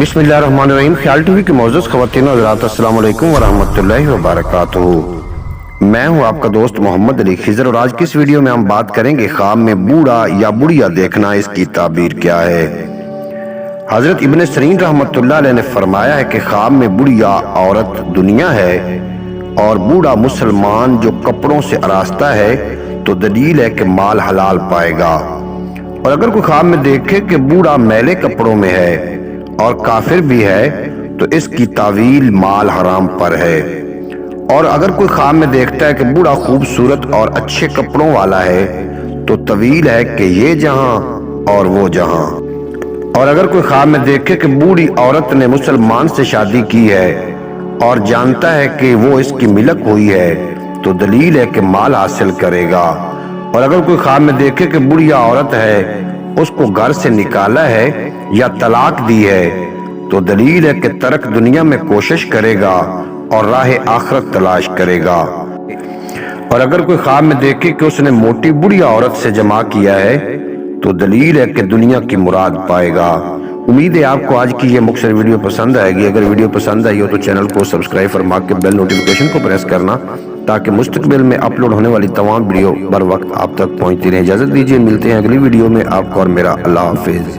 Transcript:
بسم اللہ الرحمن الرحیم۔ خیال ٹی وی کے معزز خواتین و حضرات، السلام علیکم ورحمۃ اللہ وبرکاتہ۔ میں ہوں آپ کا دوست محمد علی خضر، اور آج کی اس ویڈیو میں ہم بات کریں گے خواب میں بوڑھا یا بڑھیا دیکھنا، اس کی تعبیر کیا ہے۔ حضرت ابن سیرین رحمۃ اللہ علیہ نے فرمایا ہے کہ خواب میں بڑھیا عورت دنیا ہے اور بوڑھا مسلمان جو کپڑوں سے آراستہ ہے تو دلیل ہے کہ مال حلال پائے گا۔ اور اگر کوئی خواب میں دیکھے کہ بوڑھا میلے کپڑوں میں ہے اور کافر بھی ہے تو اس کی تعویل مال حرام پر ہے۔ اور اگر کوئی خواب میں دیکھتا ہے کہ بوڑھا خوبصورت اور اچھے کپڑوں والا ہے تو تعویل ہے کہ یہ جہاں اور وہ جہاں۔ اور اگر کوئی خواب میں دیکھے کہ بوڑھی عورت نے مسلمان سے شادی کی ہے اور جانتا ہے کہ وہ اس کی ملک ہوئی ہے تو دلیل ہے کہ مال حاصل کرے گا۔ اور اگر کوئی خواب میں دیکھے کہ بڑھیا عورت ہے، اس کو گھر سے نکالا ہے یا طلاق دی ہے تو دلیل ہے کہ ترک دنیا میں کوشش کرے گا اور راہ آخرت تلاش کرے گا۔ اور اگر کوئی خواب میں دیکھے کہ اس نے موٹی بڑھیا عورت سے جمع کیا ہے تو دلیل ہے کہ دنیا کی مراد پائے گا۔ امید ہے آپ کو آج کی یہ مختصر ویڈیو پسند آئے گی۔ اگر ویڈیو پسند آئی ہو تو چینل کو سبسکرائب فرما کے بیل نوٹیفیکیشن کو پریس کرنا تاکہ مستقبل میں اپلوڈ ہونے والی تمام ویڈیو بر وقت آپ تک پہنچتی رہیں۔ اجازت دیجیے، ملتے ہیں اگلی ویڈیو میں۔ آپ کو اور میرا اللہ حافظ۔